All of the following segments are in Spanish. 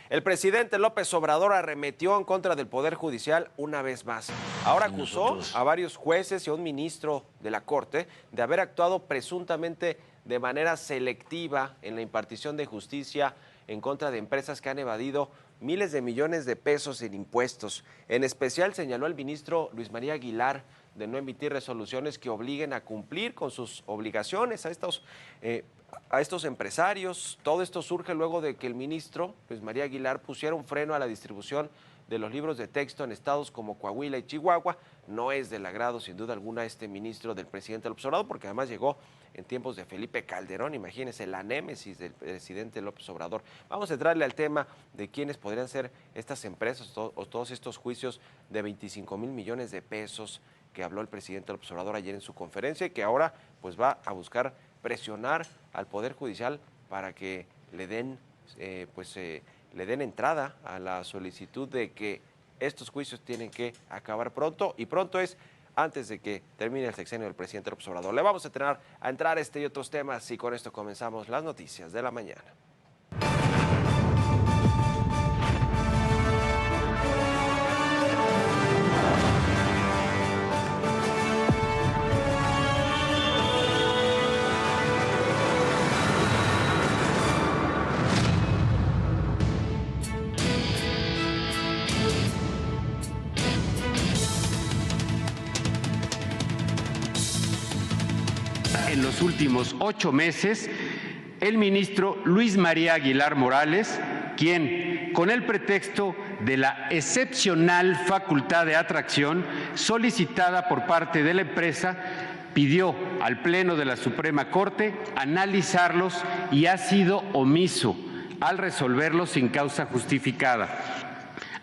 El presidente López Obrador arremetió en contra del Poder Judicial una vez más. Ahora acusó a varios jueces y a un ministro de la Corte de haber actuado presuntamente de manera selectiva en la impartición de justicia en contra de empresas que han evadido miles de millones de pesos en impuestos. En especial señaló el ministro Luis María Aguilar de no emitir resoluciones que obliguen a cumplir con sus obligaciones a estos empresarios. Todo esto surge luego de que el ministro Luis María Aguilar pusiera un freno a la distribución de los libros de texto en estados como Coahuila y Chihuahua. No es del agrado, sin duda alguna, este ministro del presidente López Obrador, porque además llegó en tiempos de Felipe Calderón. Imagínense la némesis del presidente López Obrador. Vamos a entrarle al tema de quiénes podrían ser estas empresas o todos estos juicios de 25,000 millones de pesos que habló el presidente López Obrador ayer en su conferencia y que ahora pues va a buscar presionar al Poder Judicial para que le den entrada a la solicitud de que estos juicios tienen que acabar pronto, y pronto es antes de que termine el sexenio del presidente López Obrador. Le vamos a entrar a este y otros temas, y con esto comenzamos las noticias de la mañana. En los últimos 8 meses, el ministro Luis María Aguilar Morales, quien, con el pretexto de la excepcional facultad de atracción solicitada por parte de la empresa, pidió al Pleno de la Suprema Corte analizarlos y ha sido omiso al resolverlos sin causa justificada.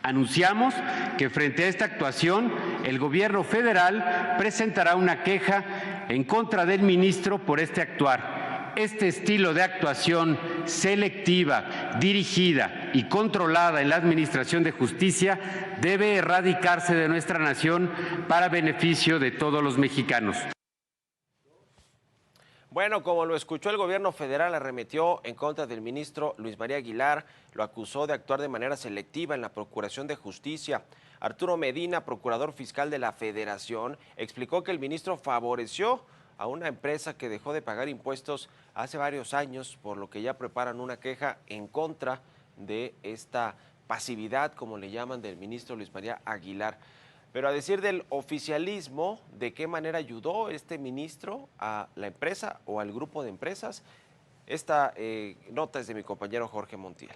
Anunciamos que frente a esta actuación, el gobierno federal presentará una queja en contra del ministro por este actuar. Este estilo de actuación selectiva, dirigida y controlada en la administración de justicia debe erradicarse de nuestra nación para beneficio de todos los mexicanos. Bueno, como lo escuchó, el gobierno federal arremetió en contra del ministro Luis María Aguilar, lo acusó de actuar de manera selectiva en la Procuración de Justicia. Arturo Medina, procurador fiscal de la Federación, explicó que el ministro favoreció a una empresa que dejó de pagar impuestos hace varios años, por lo que ya preparan una queja en contra de esta pasividad, como le llaman, del ministro Luis María Aguilar. Pero a decir del oficialismo, ¿de qué manera ayudó este ministro a la empresa o al grupo de empresas? Esta nota es de mi compañero Jorge Montiel.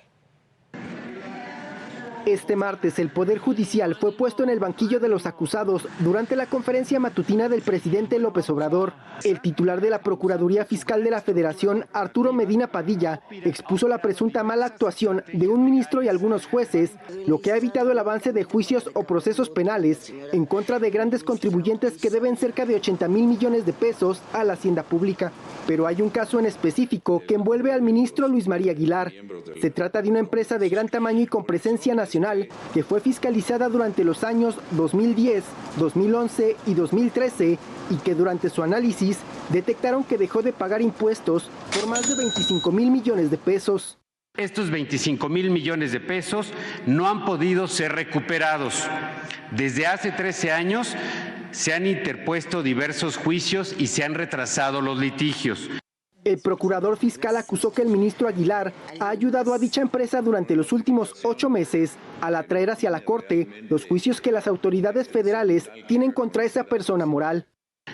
Este martes, el Poder Judicial fue puesto en el banquillo de los acusados durante la conferencia matutina del presidente López Obrador. El titular de la Procuraduría Fiscal de la Federación, Arturo Medina Padilla, expuso la presunta mala actuación de un ministro y algunos jueces, lo que ha evitado el avance de juicios o procesos penales en contra de grandes contribuyentes que deben cerca de 80,000 millones de pesos a la hacienda pública. Pero hay un caso en específico que envuelve al ministro Luis María Aguilar. Se trata de una empresa de gran tamaño y con presencia nacional que fue fiscalizada durante los años 2010, 2011 y 2013 y que durante su análisis detectaron que dejó de pagar impuestos por más de 25,000 millones de pesos. Estos 25,000 millones de pesos no han podido ser recuperados. Desde hace 13 años se han interpuesto diversos juicios y se han retrasado los litigios. El procurador fiscal acusó que el ministro Aguilar ha ayudado a dicha empresa durante los últimos 8 meses al atraer hacia la Corte los juicios que las autoridades federales tienen contra esa persona moral.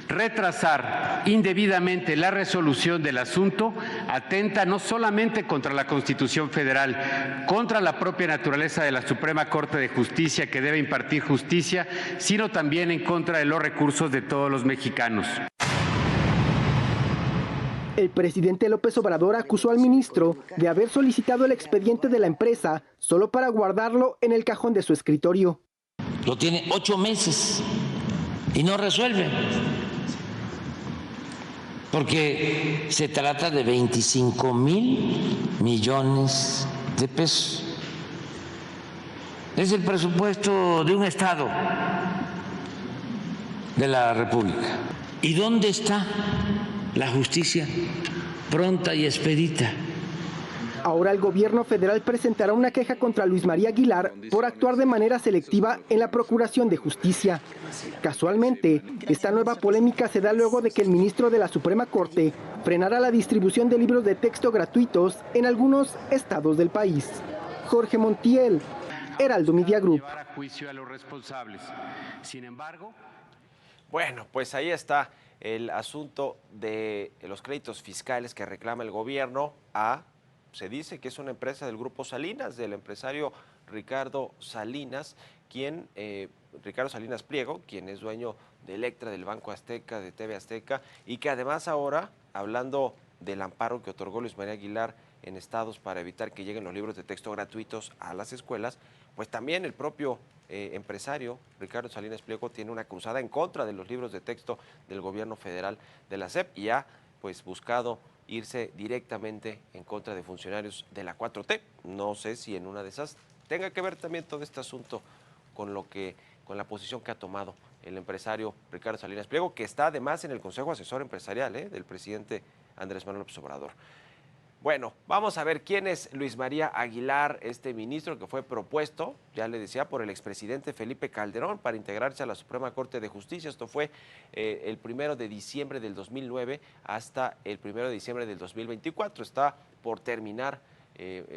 Retrasar indebidamente la resolución del asunto atenta no solamente contra la Constitución Federal, contra la propia naturaleza de la Suprema Corte de Justicia, que debe impartir justicia, sino también en contra de los recursos de todos los mexicanos. El presidente López Obrador acusó al ministro de haber solicitado el expediente de la empresa solo para guardarlo en el cajón de su escritorio. Lo tiene 8 meses y no resuelve, porque se trata de 25,000 millones de pesos. Es el presupuesto de un estado de la República. ¿Y dónde está la justicia pronta y expedita? Ahora el gobierno federal presentará una queja contra Luis María Aguilar por actuar de manera selectiva en la Procuración de Justicia. Casualmente, esta nueva polémica se da luego de que el ministro de la Suprema Corte frenara la distribución de libros de texto gratuitos en algunos estados del país. Jorge Montiel, Heraldo Media Group. Bueno, pues ahí está el asunto de los créditos fiscales que reclama el gobierno se dice que es una empresa del Grupo Salinas, del empresario Ricardo Salinas, Ricardo Salinas Pliego, quien es dueño de Electra, del Banco Azteca, de TV Azteca, y que además ahora, hablando del amparo que otorgó Luis María Aguilar en estados para evitar que lleguen los libros de texto gratuitos a las escuelas, pues también el propio empresario Ricardo Salinas Pliego tiene una cruzada en contra de los libros de texto del gobierno federal de la SEP y ha pues buscado irse directamente en contra de funcionarios de la 4T. No sé si en una de esas tenga que ver también todo este asunto con la posición que ha tomado el empresario Ricardo Salinas Pliego, que está además en el Consejo Asesor Empresarial del presidente Andrés Manuel López Obrador. Bueno, vamos a ver quién es Luis María Aguilar, este ministro que fue propuesto, ya le decía, por el expresidente Felipe Calderón para integrarse a la Suprema Corte de Justicia. Esto fue el 1 de diciembre del 2009 hasta el 1 de diciembre del 2024. Está por terminar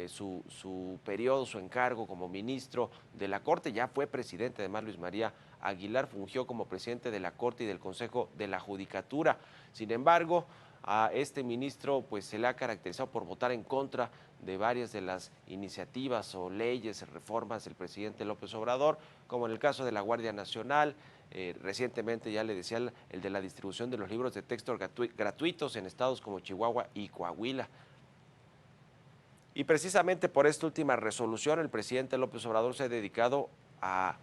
su periodo, su encargo como ministro de la Corte. Ya fue presidente, además Luis María Aguilar fungió como presidente de la Corte y del Consejo de la Judicatura. Sin embargo, a este ministro pues se le ha caracterizado por votar en contra de varias de las iniciativas o leyes, reformas del presidente López Obrador, como en el caso de la Guardia Nacional. Recientemente ya le decía el de la distribución de los libros de texto gratuitos en estados como Chihuahua y Coahuila. Y precisamente por esta última resolución el presidente López Obrador se ha dedicado a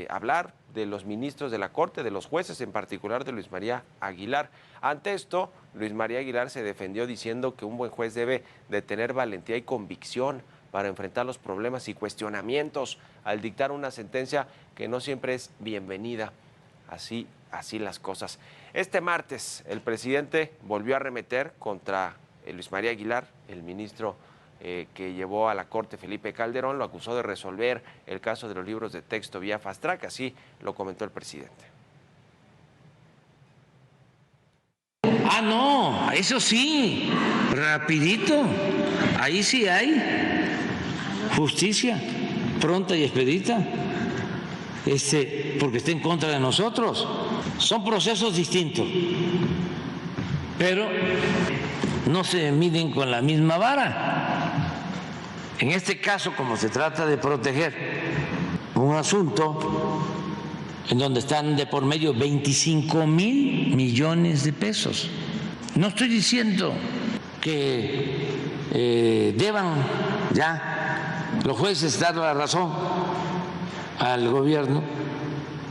hablar de los ministros de la Corte, de los jueces, en particular de Luis María Aguilar. Ante esto, Luis María Aguilar se defendió diciendo que un buen juez debe de tener valentía y convicción para enfrentar los problemas y cuestionamientos al dictar una sentencia que no siempre es bienvenida. Así las cosas. Este martes, el presidente volvió a arremeter contra Luis María Aguilar, el ministro que llevó a la Corte Felipe Calderón, lo acusó de resolver el caso de los libros de texto vía fast track, así lo comentó el presidente. No, eso sí, rapidito, ahí sí hay justicia pronta y expedita, porque está en contra de nosotros. Son procesos distintos, pero no se miden con la misma vara. En este caso, como se trata de proteger un asunto en donde están de por medio 25,000 millones de pesos, no estoy diciendo que deban ya los jueces dar la razón al gobierno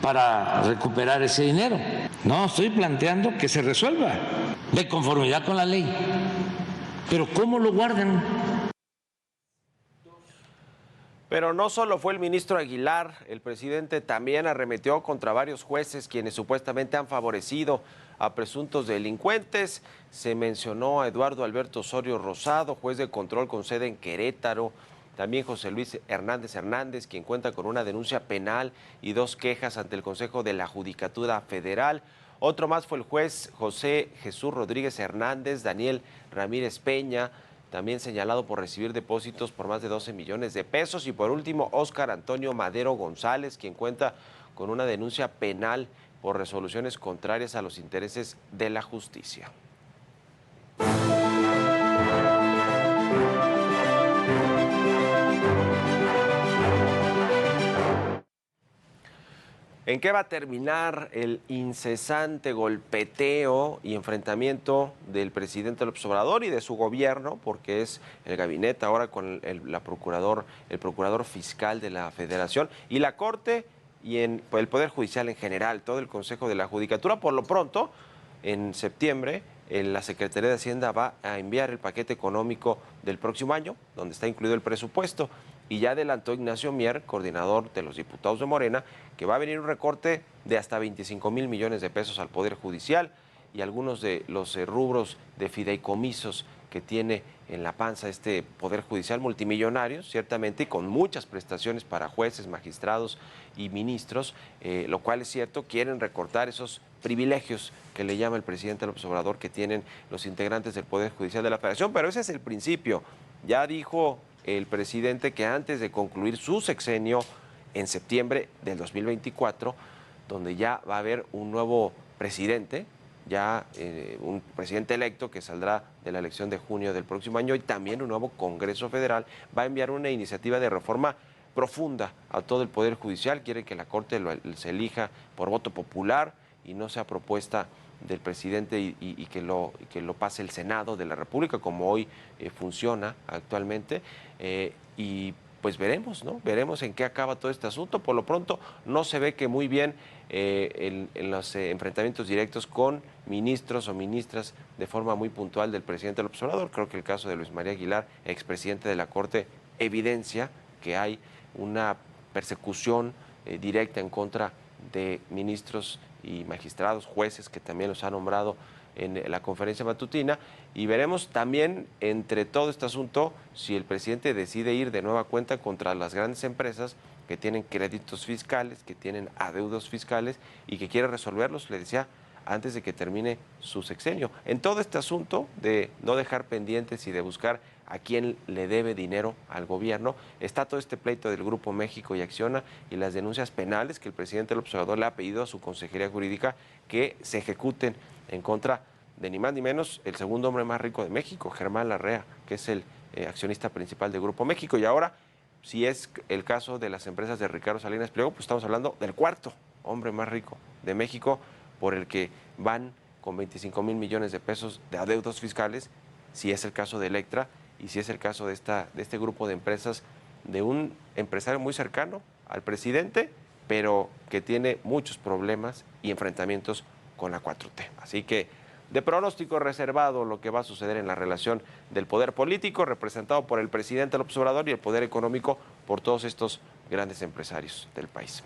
para recuperar ese dinero. No, estoy planteando que se resuelva de conformidad con la ley. Pero ¿cómo lo guardan? Pero no solo fue el ministro Aguilar, el presidente también arremetió contra varios jueces quienes supuestamente han favorecido a presuntos delincuentes. Se mencionó a Eduardo Alberto Osorio Rosado, juez de control con sede en Querétaro. También José Luis Hernández, quien cuenta con una denuncia penal y 2 quejas ante el Consejo de la Judicatura Federal. Otro más fue el juez José Jesús Rodríguez Hernández, Daniel Ramírez Peña, también señalado por recibir depósitos por más de 12 millones de pesos. Y por último, Óscar Antonio Madero González, quien cuenta con una denuncia penal por resoluciones contrarias a los intereses de la justicia. ¿En qué va a terminar el incesante golpeteo y enfrentamiento del presidente López Obrador y de su gobierno? Porque es el gabinete ahora con el procurador fiscal de la Federación y la Corte y el Poder Judicial en general, todo el Consejo de la Judicatura. Por lo pronto, en septiembre, la Secretaría de Hacienda va a enviar el paquete económico del próximo año, donde está incluido el presupuesto. Y ya adelantó Ignacio Mier, coordinador de los diputados de Morena, que va a venir un recorte de hasta 25,000 millones de pesos al Poder Judicial y algunos de los rubros de fideicomisos que tiene en la panza este Poder Judicial multimillonario, ciertamente, y con muchas prestaciones para jueces, magistrados y ministros, lo cual es cierto, quieren recortar esos privilegios que le llama el presidente López Obrador que tienen los integrantes del Poder Judicial de la Federación, pero ese es el principio. Ya dijo el presidente que antes de concluir su sexenio en septiembre del 2024, donde ya va a haber un nuevo presidente, ya un presidente electo que saldrá de la elección de junio del próximo año y también un nuevo Congreso Federal, va a enviar una iniciativa de reforma profunda a todo el Poder Judicial. Quiere que la Corte se elija por voto popular y no sea propuesta del presidente y que lo pase el Senado de la República, como hoy funciona actualmente. Y pues veremos, ¿no? Veremos en qué acaba todo este asunto. Por lo pronto no se ve que muy bien en los enfrentamientos directos con ministros o ministras de forma muy puntual del presidente López Obrador. Creo que el caso de Luis María Aguilar, expresidente de la Corte, evidencia que hay una persecución directa en contra de ministros y magistrados, jueces, que también los ha nombrado en la conferencia matutina, y veremos también entre todo este asunto si el presidente decide ir de nueva cuenta contra las grandes empresas que tienen créditos fiscales, que tienen adeudos fiscales y que quiere resolverlos, le decía, antes de que termine su sexenio. En todo este asunto de no dejar pendientes y de buscar a quién le debe dinero al gobierno, está todo este pleito del Grupo México y Acciona y las denuncias penales que el presidente López Obrador le ha pedido a su Consejería Jurídica que se ejecuten en contra de ni más ni menos el segundo hombre más rico de México, Germán Larrea, que es el accionista principal del Grupo México. Y ahora, si es el caso de las empresas de Ricardo Salinas Pliego, pues estamos hablando del cuarto hombre más rico de México, por el que van con 25,000 millones de pesos de adeudos fiscales, si es el caso de Electra y si es el caso de este grupo de empresas de un empresario muy cercano al presidente, pero que tiene muchos problemas y enfrentamientos con la 4T. Así que de pronóstico reservado lo que va a suceder en la relación del poder político representado por el presidente López Obrador y el poder económico por todos estos grandes empresarios del país.